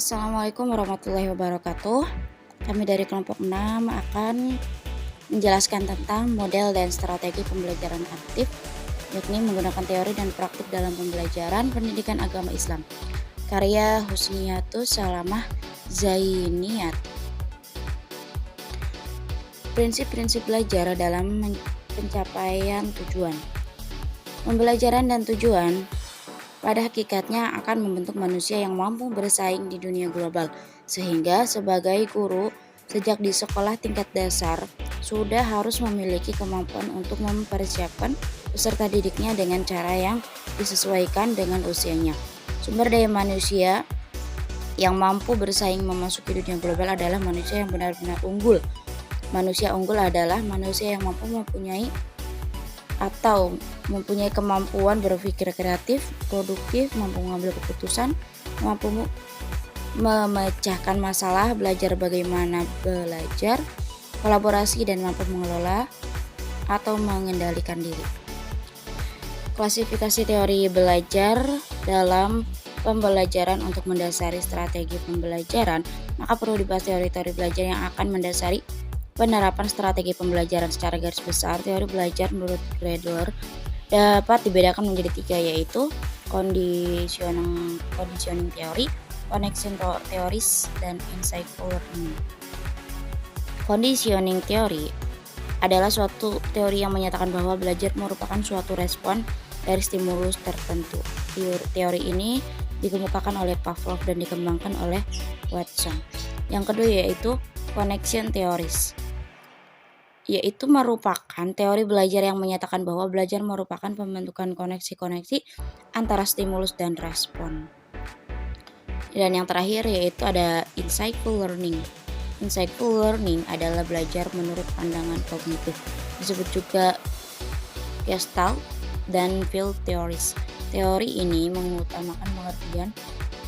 Assalamualaikum warahmatullahi wabarakatuh. Kami dari kelompok 6 akan menjelaskan tentang model dan strategi pembelajaran aktif, yakni menggunakan teori dan praktik dalam pembelajaran pendidikan agama Islam. Karya Husniyatus Salamah Zainiyat. Prinsip-prinsip belajar dalam pencapaian tujuan. Pembelajaran dan tujuan pada hakikatnya akan membentuk manusia yang mampu bersaing di dunia global, sehingga sebagai guru sejak di sekolah tingkat dasar sudah harus memiliki kemampuan untuk mempersiapkan peserta didiknya dengan cara yang disesuaikan dengan usianya. Sumber daya manusia yang mampu bersaing memasuki dunia global adalah manusia yang benar-benar unggul. Manusia unggul adalah manusia yang mampu mempunyai kemampuan berpikir kreatif, produktif, mampu mengambil keputusan, mampu memecahkan masalah, belajar bagaimana belajar, kolaborasi, dan mampu mengelola atau mengendalikan diri. Klasifikasi teori belajar dalam pembelajaran. Untuk mendasari strategi pembelajaran, maka perlu dibahas teori-teori belajar yang akan mendasari penerapan strategi pembelajaran. Secara garis besar, teori belajar menurut Gradler dapat dibedakan menjadi tiga, yaitu conditioning theory, connection theories, dan insightful learning. Conditioning theory adalah suatu teori yang menyatakan bahwa belajar merupakan suatu respon dari stimulus tertentu. Teori ini dikemukakan oleh Pavlov dan dikembangkan oleh Watson. Yang kedua yaitu connection theories, yaitu merupakan teori belajar yang menyatakan bahwa belajar merupakan pembentukan koneksi-koneksi antara stimulus dan respon. Dan yang terakhir yaitu ada insightful learning. Insightful learning adalah belajar menurut pandangan kognitif, disebut juga Gestalt dan field theories. Teori ini mengutamakan pengertian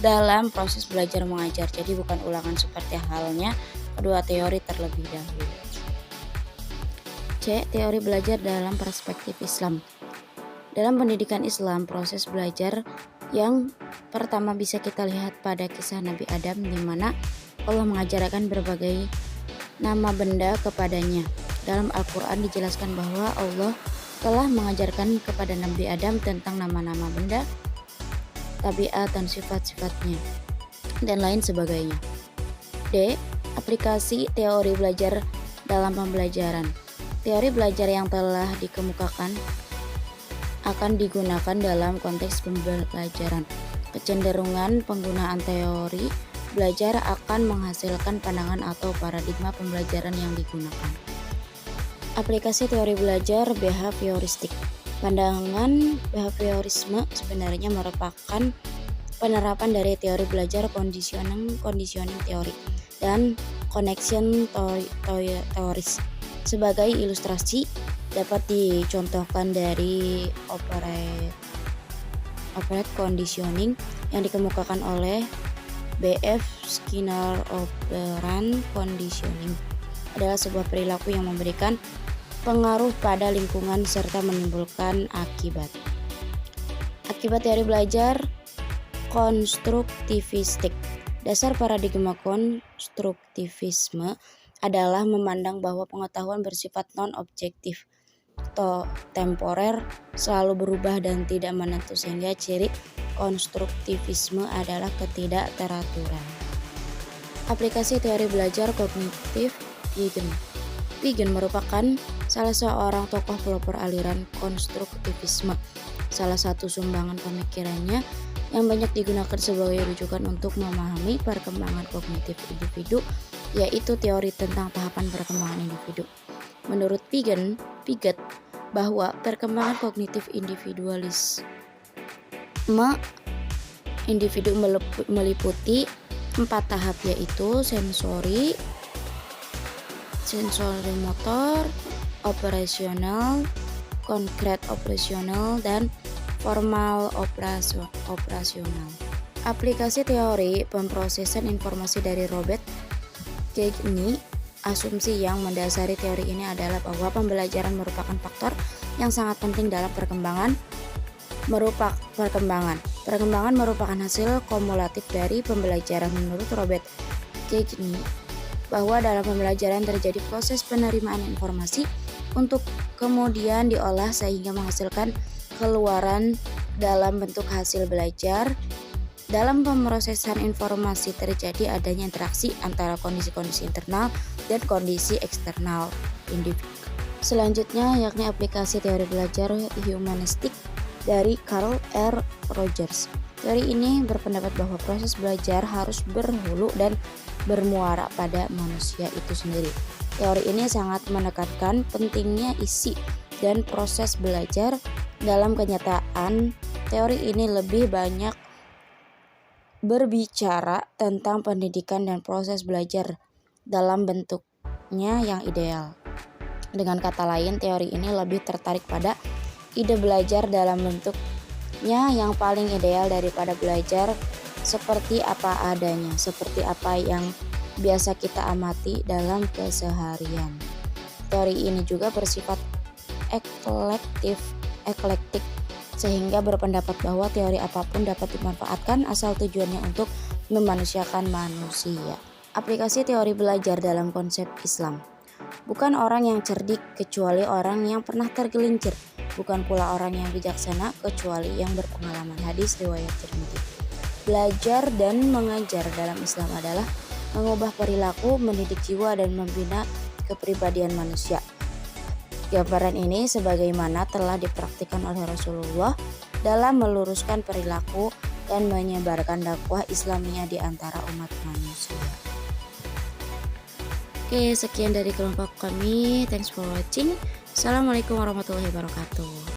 dalam proses belajar mengajar, jadi bukan ulangan seperti halnya kedua teori terlebih dahulu. C. Teori belajar dalam perspektif Islam. Dalam pendidikan Islam, proses belajar yang pertama bisa kita lihat pada kisah Nabi Adam, di mana Allah mengajarkan berbagai nama benda kepadanya. Dalam Al-Quran dijelaskan bahwa Allah telah mengajarkan kepada Nabi Adam tentang nama-nama benda, tabiat dan sifat-sifatnya, dan lain sebagainya. D. Aplikasi teori belajar dalam pembelajaran. Teori belajar yang telah dikemukakan akan digunakan dalam konteks pembelajaran. Kecenderungan penggunaan teori belajar akan menghasilkan pandangan atau paradigma pembelajaran yang digunakan. Aplikasi teori belajar behavioristik. Pandangan behaviorisme sebenarnya merupakan penerapan dari teori belajar conditioning theory dan connection theories. Sebagai ilustrasi dapat dicontohkan dari operant conditioning yang dikemukakan oleh B.F. Skinner. Operant conditioning adalah sebuah perilaku yang memberikan pengaruh pada lingkungan serta menimbulkan akibat. Akibat teori belajar konstruktivistik. Dasar paradigma konstruktivisme adalah memandang bahwa pengetahuan bersifat non-objektif, temporer, selalu berubah dan tidak menentu, sehingga ciri konstruktivisme adalah ketidakteraturan. Aplikasi teori belajar kognitif Wigen. Wigen merupakan salah seorang tokoh pelopor aliran konstruktivisme. Salah satu sumbangan pemikirannya yang banyak digunakan sebagai rujukan untuk memahami perkembangan kognitif individu, yaitu teori tentang tahapan perkembangan individu. Menurut Piaget, bahwa perkembangan kognitif individu meliputi 4 tahap, yaitu sensori motor, operasional, konkret operasional, dan formal operasional. Aplikasi teori pemrosesan informasi dari Robert Kagni. Asumsi yang mendasari teori ini adalah bahwa pembelajaran merupakan faktor yang sangat penting dalam perkembangan. Perkembangan merupakan hasil kumulatif dari pembelajaran. Menurut Robert Kiyosaki, bahwa dalam pembelajaran terjadi proses penerimaan informasi untuk kemudian diolah sehingga menghasilkan keluaran dalam bentuk hasil belajar. Dalam pemrosesan informasi terjadi adanya interaksi antara kondisi-kondisi internal dan kondisi eksternal individu. Selanjutnya yakni aplikasi teori belajar humanistik dari Carl R. Rogers. Teori ini berpendapat bahwa proses belajar harus berhulu dan bermuara pada manusia itu sendiri. Teori ini sangat menekankan pentingnya isi dan proses belajar. Dalam kenyataan, teori ini lebih banyak berbicara tentang pendidikan dan proses belajar dalam bentuknya yang ideal. Dengan kata lain, teori ini lebih tertarik pada ide belajar dalam bentuknya yang paling ideal daripada belajar seperti apa adanya, seperti apa yang biasa kita amati dalam keseharian. Teori ini juga bersifat eklektik sehingga berpendapat bahwa teori apapun dapat dimanfaatkan asal tujuannya untuk memanusiakan manusia. Aplikasi teori belajar dalam konsep Islam. Bukan orang yang cerdik kecuali orang yang pernah tergelincir. Bukan pula orang yang bijaksana kecuali yang berpengalaman. Hadis riwayat Tirmidzi. Belajar dan mengajar dalam Islam adalah mengubah perilaku, mendidik jiwa dan membina kepribadian manusia. Gambaran ini sebagaimana telah dipraktikkan oleh Rasulullah dalam meluruskan perilaku dan menyebarkan dakwah Islamiyah di antara umat manusia. Oke, sekian dari kelompok kami. Thanks for watching. Assalamualaikum warahmatullahi wabarakatuh.